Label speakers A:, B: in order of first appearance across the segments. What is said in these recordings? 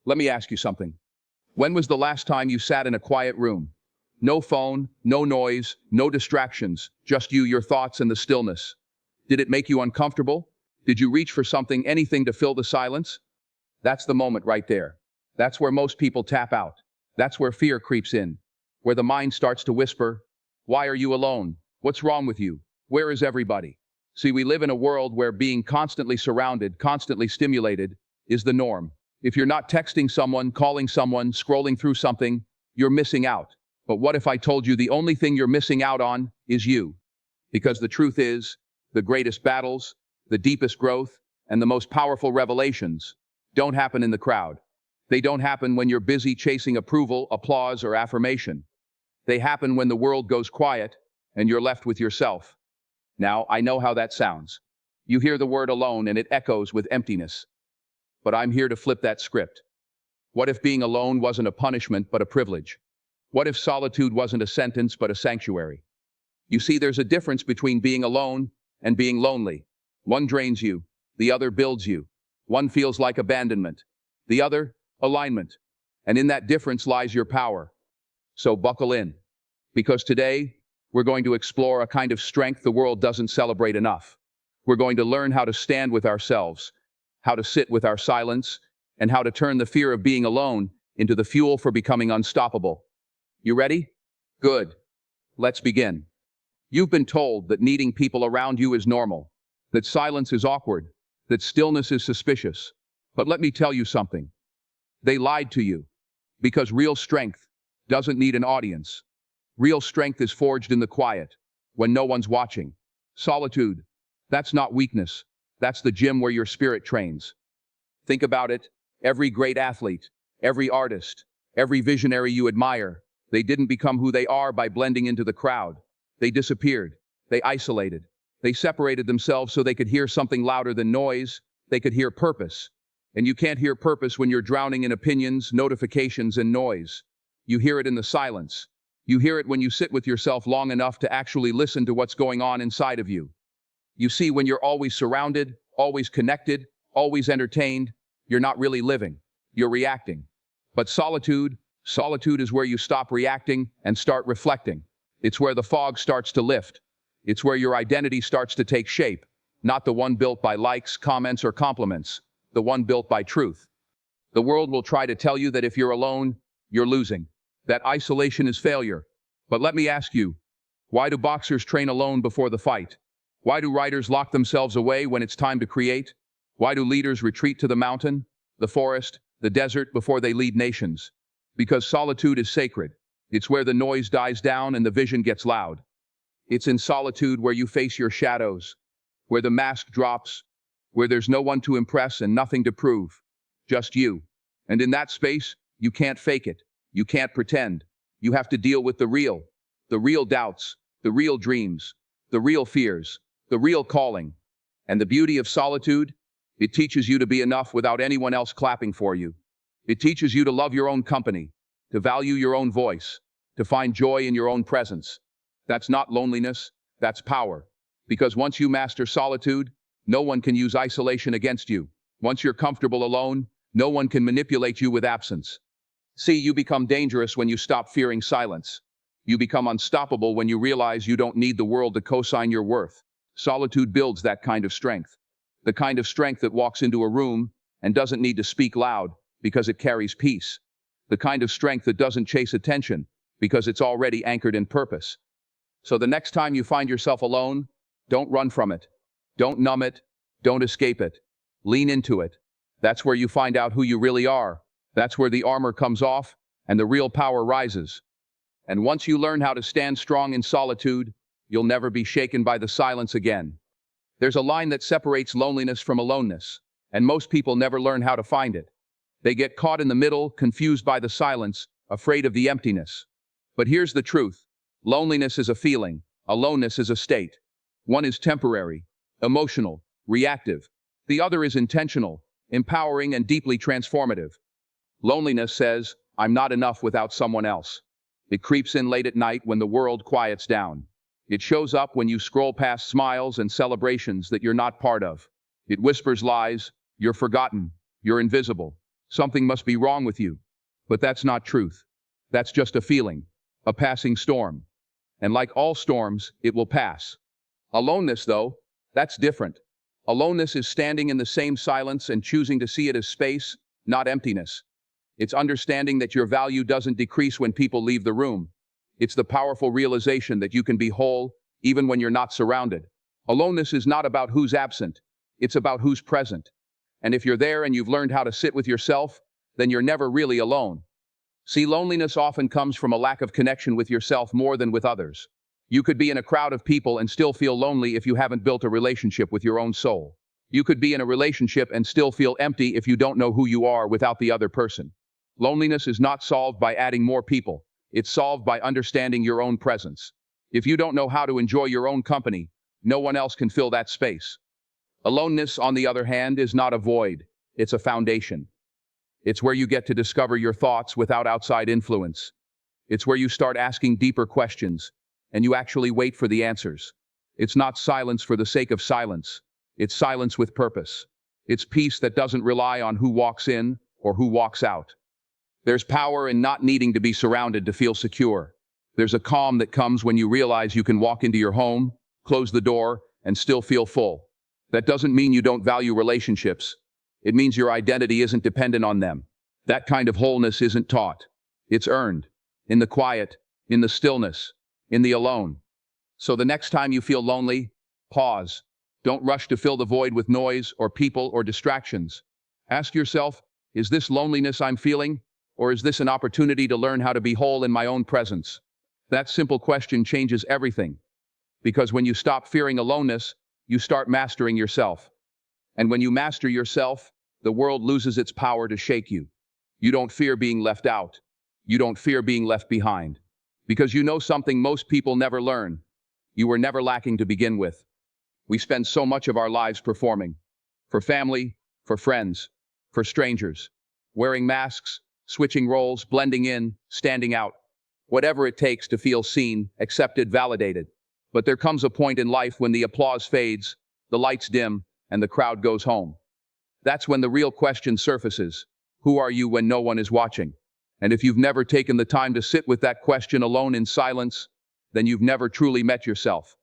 A: Let me ask you something. When was the last time you sat in a quiet room? No phone, no noise, no distractions, just you, your thoughts, and the stillness. Did it make you uncomfortable? Did you reach for something, anything to fill the silence? That's the moment right there. That's where most people tap out. That's where fear creeps in. Where the mind starts to whisper, "Why are you alone? What's wrong with you? Where is everybody?" See, we live in a world where being constantly surrounded, constantly stimulated, is the norm. If you're not texting someone, calling someone, scrolling through something, you're missing out. But what if I told you the only thing you're missing out on is you? Because the truth is, the greatest battles, the deepest growth, and the most powerful revelations don't happen in the crowd. They don't happen when you're busy chasing approval, applause, or affirmation. They happen when the world goes quiet and you're left with yourself. Now, I know how that sounds. You hear the word alone and it echoes with emptiness. But I'm here to flip that script. What if being alone wasn't a punishment but a privilege? What if solitude wasn't a sentence but a sanctuary? You see, there's a difference between being alone and being lonely. One drains you, the other builds you. One feels like abandonment, the other, alignment. And in that difference lies your power. So buckle in, because today we're going to explore a kind of strength the world doesn't celebrate enough. We're going to learn how to stand with ourselves, how to sit with our silence, and how to turn the fear of being alone into the fuel for becoming unstoppable. You ready? Good. Let's begin. You've been told that needing people around you is normal, that silence is awkward, that stillness is suspicious. But let me tell you something. They lied to you, because real strength doesn't need an audience. Real strength is forged in the quiet, when no one's watching. Solitude, that's not weakness. That's the gym where your spirit trains. Think about it. Every great athlete, every artist, every visionary you admire, they didn't become who they are by blending into the crowd. They disappeared. They isolated. They separated themselves so they could hear something louder than noise. They could hear purpose. And you can't hear purpose when you're drowning in opinions, notifications, and noise. You hear it in the silence. You hear it when you sit with yourself long enough to actually listen to what's going on inside of you. You see, when you're always surrounded, always connected, always entertained, you're not really living. You're reacting. But solitude is where you stop reacting and start reflecting. It's where the fog starts to lift. It's where your identity starts to take shape, not the one built by likes, comments, or compliments, the one built by truth. The world will try to tell you that if you're alone, you're losing, that isolation is failure. But let me ask you, why do boxers train alone before the fight? Why do writers lock themselves away when it's time to create? Why do leaders retreat to the mountain, the forest, the desert before they lead nations? Because solitude is sacred. It's where the noise dies down and the vision gets loud. It's in solitude where you face your shadows, where the mask drops, where there's no one to impress and nothing to prove, just you. And in that space, you can't fake it. You can't pretend. You have to deal with the real doubts, the real dreams, the real fears, the real calling. And the beauty of solitude, it teaches you to be enough without anyone else clapping for you. It teaches you to love your own company, to value your own voice, to find joy in your own presence. That's not loneliness, that's power. Because once you master solitude, no one can use isolation against you. Once you're comfortable alone, no one can manipulate you with absence. See, you become dangerous when you stop fearing silence. You become unstoppable when you realize you don't need the world to co-sign your worth. Solitude builds that kind of strength. The kind of strength that walks into a room and doesn't need to speak loud because it carries peace. The kind of strength that doesn't chase attention because it's already anchored in purpose. So the next time you find yourself alone, don't run from it. Don't numb it. Don't escape it. Lean into it. That's where you find out who you really are. That's where the armor comes off and the real power rises. And once you learn how to stand strong in solitude, you'll never be shaken by the silence again. There's a line that separates loneliness from aloneness, and most people never learn how to find it. They get caught in the middle, confused by the silence, afraid of the emptiness. But here's the truth. Loneliness is a feeling. Aloneness is a state. One is temporary, emotional, reactive. The other is intentional, empowering, and deeply transformative. Loneliness says, "I'm not enough without someone else." It creeps in late at night when the world quiets down. It shows up when you scroll past smiles and celebrations that you're not part of. It whispers lies, "You're forgotten, you're invisible." Something must be wrong with you. But that's not truth. That's just a feeling, a passing storm. And like all storms, it will pass. Aloneness, though, that's different. Aloneness is standing in the same silence and choosing to see it as space, not emptiness. It's understanding that your value doesn't decrease when people leave the room. It's the powerful realization that you can be whole even when you're not surrounded. Aloneness is not about who's absent. It's about who's present. And if you're there and you've learned how to sit with yourself, then you're never really alone. See, loneliness often comes from a lack of connection with yourself more than with others. You could be in a crowd of people and still feel lonely if you haven't built a relationship with your own soul. You could be in a relationship and still feel empty if you don't know who you are without the other person. Loneliness is not solved by adding more people. It's solved by understanding your own presence. If you don't know how to enjoy your own company, no one else can fill that space. Aloneness, on the other hand, is not a void. It's a foundation. It's where you get to discover your thoughts without outside influence. It's where you start asking deeper questions, and you actually wait for the answers. It's not silence for the sake of silence. It's silence with purpose. It's peace that doesn't rely on who walks in or who walks out. There's power in not needing to be surrounded to feel secure. There's a calm that comes when you realize you can walk into your home, close the door, and still feel full. That doesn't mean you don't value relationships. It means your identity isn't dependent on them. That kind of wholeness isn't taught. It's earned. In the quiet, in the stillness, in the alone. So the next time you feel lonely, pause. Don't rush to fill the void with noise or people or distractions. Ask yourself, is this loneliness I'm feeling? Or is this an opportunity to learn how to be whole in my own presence? That simple question changes everything. Because when you stop fearing aloneness, you start mastering yourself. And when you master yourself, the world loses its power to shake you. You don't fear being left out. You don't fear being left behind. Because you know something most people never learn. You were never lacking to begin with. We spend so much of our lives performing. For family, for friends, for strangers. Wearing masks, switching roles, blending in, standing out. Whatever it takes to feel seen, accepted, validated. But there comes a point in life when the applause fades, the lights dim, and the crowd goes home. That's when the real question surfaces. Who are you when no one is watching? And if you've never taken the time to sit with that question alone in silence, then you've never truly met yourself.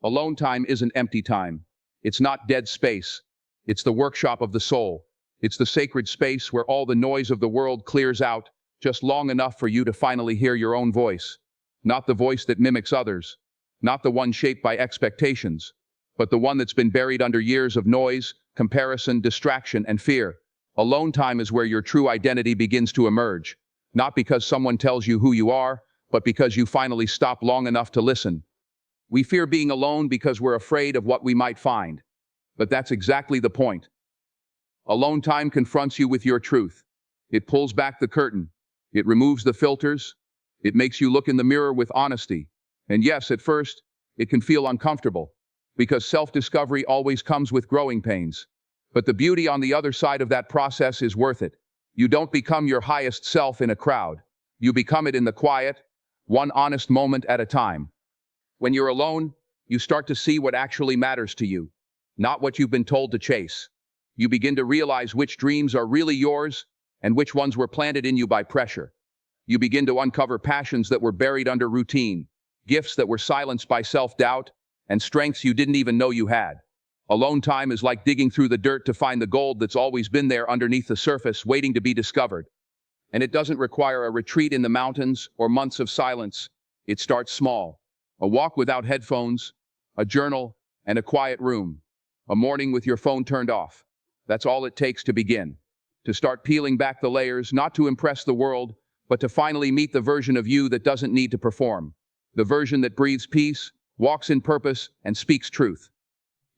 A: Alone time isn't empty time. It's not dead space. It's the workshop of the soul. It's the sacred space where all the noise of the world clears out, just long enough for you to finally hear your own voice. Not the voice that mimics others. Not the one shaped by expectations, but the one that's been buried under years of noise, comparison, distraction, and fear. Alone time is where your true identity begins to emerge, not because someone tells you who you are, but because you finally stop long enough to listen. We fear being alone because we're afraid of what we might find. But that's exactly the point. Alone time confronts you with your truth. It pulls back the curtain. It removes the filters. It makes you look in the mirror with honesty. And yes, at first, it can feel uncomfortable, because self-discovery always comes with growing pains. But the beauty on the other side of that process is worth it. You don't become your highest self in a crowd. You become it in the quiet, one honest moment at a time. When you're alone, you start to see what actually matters to you, not what you've been told to chase. You begin to realize which dreams are really yours and which ones were planted in you by pressure. You begin to uncover passions that were buried under routine, gifts that were silenced by self-doubt, and strengths you didn't even know you had. Alone time is like digging through the dirt to find the gold that's always been there underneath the surface, waiting to be discovered. And it doesn't require a retreat in the mountains or months of silence. It starts small. A walk without headphones, a journal, and a quiet room. A morning with your phone turned off. That's all it takes to begin. To start peeling back the layers, not to impress the world, but to finally meet the version of you that doesn't need to perform. The version that breathes peace, walks in purpose, and speaks truth.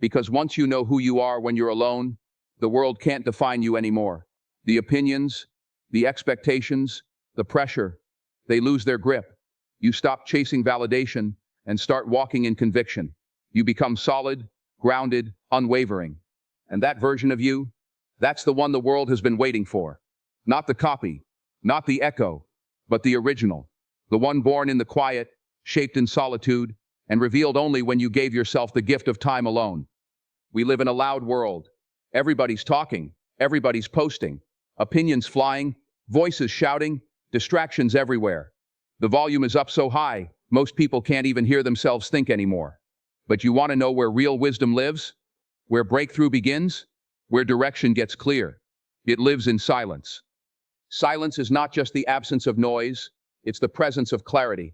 A: Because once you know who you are when you're alone, the world can't define you anymore. The opinions, the expectations, the pressure, they lose their grip. You stop chasing validation and start walking in conviction. You become solid, grounded, unwavering. And that version of you, that's the one the world has been waiting for. Not the copy, not the echo, but the original. The one born in the quiet, shaped in solitude, and revealed only when you gave yourself the gift of time alone. We live in a loud world. Everybody's talking, everybody's posting. Opinions flying, voices shouting, distractions everywhere. The volume is up so high, most people can't even hear themselves think anymore. But you want to know where real wisdom lives? Where breakthrough begins? Where direction gets clear? It lives in silence. Silence is not just the absence of noise, it's the presence of clarity.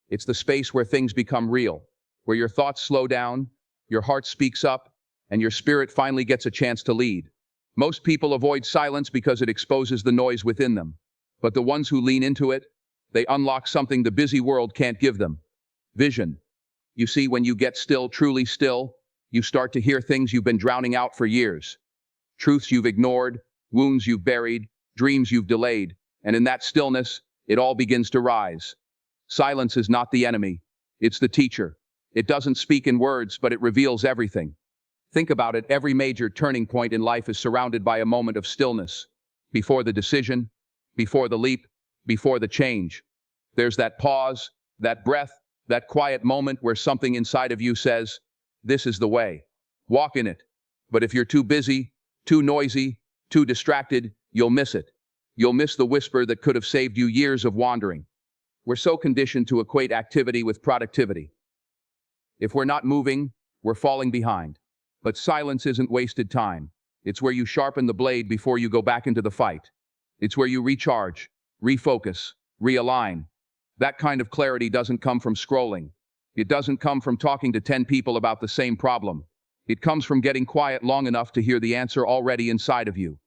A: It's the space where things become real, where your thoughts slow down, your heart speaks up, and your spirit finally gets a chance to lead. Most people avoid silence because it exposes the noise within them. But the ones who lean into it, they unlock something the busy world can't give them: vision. You see, when you get still, truly still, you start to hear things you've been drowning out for years. Truths you've ignored, wounds you've buried, dreams you've delayed, and in that stillness, it all begins to rise. Silence is not the enemy, it's the teacher. It doesn't speak in words, but it reveals everything. Think about it, every major turning point in life is surrounded by a moment of stillness. Before the decision, before the leap, before the change. There's that pause, that breath, that quiet moment where something inside of you says, "This is the way. Walk in it." But if you're too busy, too noisy, too distracted, you'll miss it. You'll miss the whisper that could have saved you years of wandering. We're so conditioned to equate activity with productivity. If we're not moving, we're falling behind. But silence isn't wasted time. It's where you sharpen the blade before you go back into the fight. It's where you recharge, refocus, realign. That kind of clarity doesn't come from scrolling. It doesn't come from talking to 10 people about the same problem. It comes from getting quiet long enough to hear the answer already inside of you.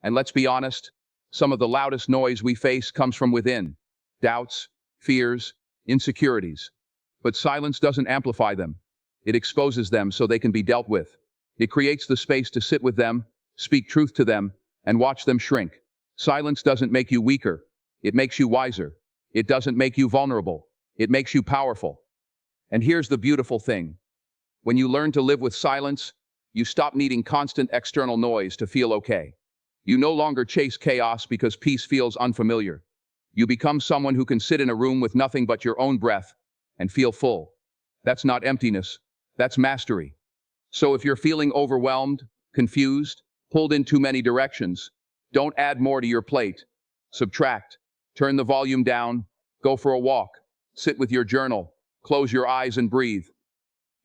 A: And let's be honest, some of the loudest noise we face comes from within. Doubts, fears, insecurities. But silence doesn't amplify them. It exposes them so they can be dealt with. It creates the space to sit with them, speak truth to them, and watch them shrink. Silence doesn't make you weaker. It makes you wiser. It doesn't make you vulnerable. It makes you powerful. And here's the beautiful thing. When you learn to live with silence, you stop needing constant external noise to feel okay. You no longer chase chaos because peace feels unfamiliar. You become someone who can sit in a room with nothing but your own breath and feel full. That's not emptiness. That's mastery. So if you're feeling overwhelmed, confused, pulled in too many directions, don't add more to your plate. Subtract. Turn the volume down. Go for a walk. Sit with your journal. Close your eyes and breathe.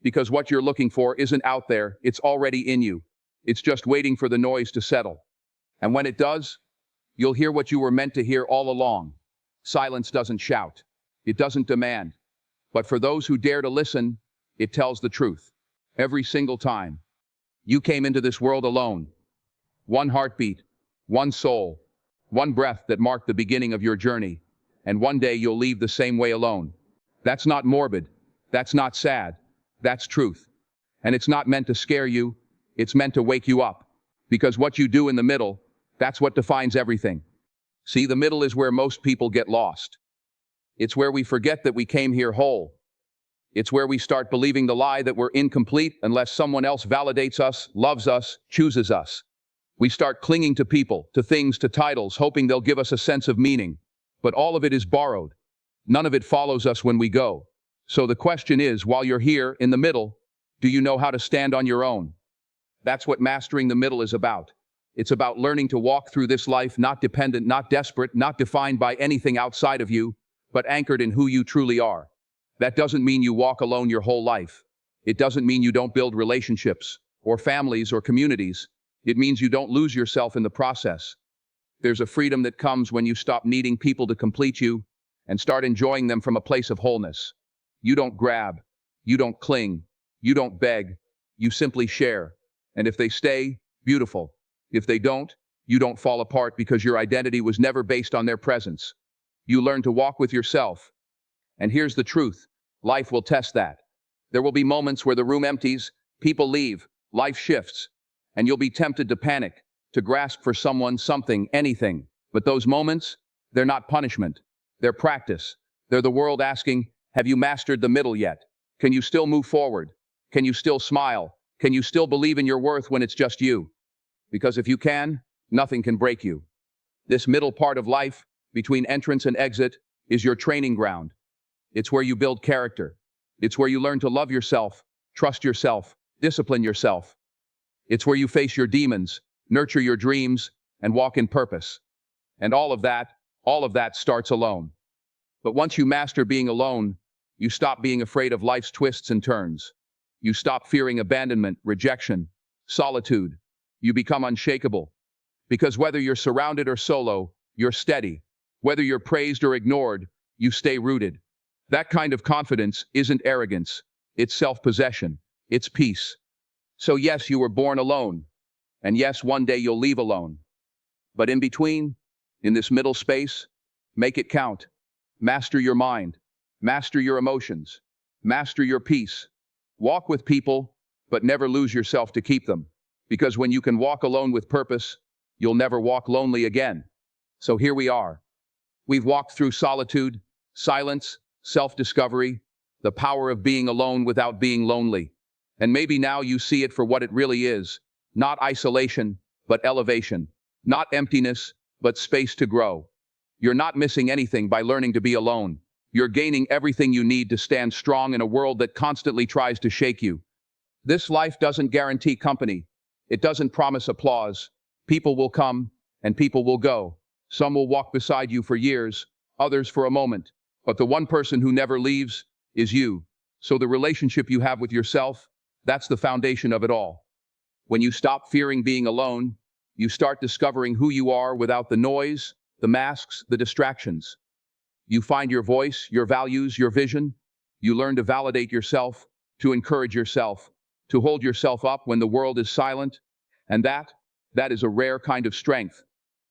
A: Because what you're looking for isn't out there, it's already in you. It's just waiting for the noise to settle. And when it does, you'll hear what you were meant to hear all along. Silence doesn't shout. It doesn't demand. But for those who dare to listen, it tells the truth. Every single time. You came into this world alone. One heartbeat, one soul, one breath that marked the beginning of your journey. And one day you'll leave the same way alone. That's not morbid. That's not sad. That's truth. And it's not meant to scare you. It's meant to wake you up. Because what you do in the middle, that's what defines everything. See, the middle is where most people get lost. It's where we forget that we came here whole. It's where we start believing the lie that we're incomplete unless someone else validates us, loves us, chooses us. We start clinging to people, to things, to titles, hoping they'll give us a sense of meaning. But all of it is borrowed. None of it follows us when we go. So the question is, while you're here in the middle, do you know how to stand on your own? That's what mastering the middle is about. It's about learning to walk through this life not dependent, not desperate, not defined by anything outside of you, but anchored in who you truly are. That doesn't mean you walk alone your whole life. It doesn't mean you don't build relationships, or families, or communities. It means you don't lose yourself in the process. There's a freedom that comes when you stop needing people to complete you and start enjoying them from a place of wholeness. You don't grab, you don't cling, you don't beg, you simply share. And if they stay, beautiful. If they don't, you don't fall apart because your identity was never based on their presence. You learn to walk with yourself. And here's the truth. Life will test that. There will be moments where the room empties, people leave, life shifts, and you'll be tempted to panic, to grasp for someone, something, anything. But those moments, they're not punishment. They're practice. They're the world asking, have you mastered the middle yet? Can you still move forward? Can you still smile? Can you still believe in your worth when it's just you? Because if you can, nothing can break you. This middle part of life, between entrance and exit, is your training ground. It's where you build character. It's where you learn to love yourself, trust yourself, discipline yourself. It's where you face your demons, nurture your dreams, and walk in purpose. And all of that starts alone. But once you master being alone, you stop being afraid of life's twists and turns. You stop fearing abandonment, rejection, solitude. You become unshakable. Because whether you're surrounded or solo, you're steady. Whether you're praised or ignored, you stay rooted. That kind of confidence isn't arrogance. It's self-possession. It's peace. So yes, you were born alone. And yes, one day you'll leave alone. But in between, in this middle space, make it count. Master your mind. Master your emotions. Master your peace. Walk with people, but never lose yourself to keep them. Because when you can walk alone with purpose, you'll never walk lonely again. So here we are. We've walked through solitude, silence, self-discovery, the power of being alone without being lonely. And maybe now you see it for what it really is. Not isolation, but elevation. Not emptiness, but space to grow. You're not missing anything by learning to be alone. You're gaining everything you need to stand strong in a world that constantly tries to shake you. This life doesn't guarantee company. It doesn't promise applause. People will come, and people will go. Some will walk beside you for years, others for a moment. But the one person who never leaves is you. So the relationship you have with yourself, that's the foundation of it all. When you stop fearing being alone, you start discovering who you are without the noise, the masks, the distractions. You find your voice, your values, your vision. You learn to validate yourself, to encourage yourself, to hold yourself up when the world is silent. And that is a rare kind of strength.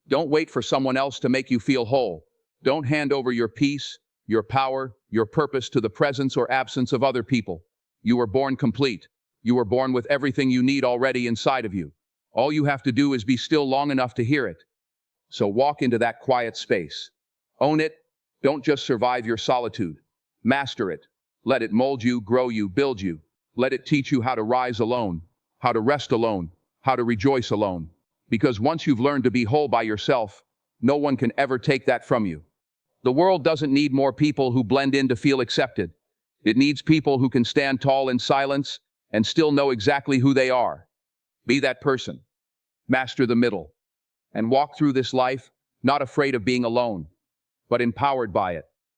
A: Don't wait for someone else to make you feel whole. Don't hand over your peace, your power, your purpose to the presence or absence of other people. You were born complete. You were born with everything you need already inside of you. All you have to do is be still long enough to hear it. So walk into that quiet space. Own it. Don't just survive your solitude. Master it. Let it mold you, grow you, build you. Let it teach you how to rise alone, how to rest alone, how to rejoice alone. Because once you've learned to be whole by yourself, no one can ever take that from you. The world doesn't need more people who blend in to feel accepted. It needs people who can stand tall in silence and still know exactly who they are. Be that person. Master the middle. And walk through this life, not afraid of being alone, but empowered by it.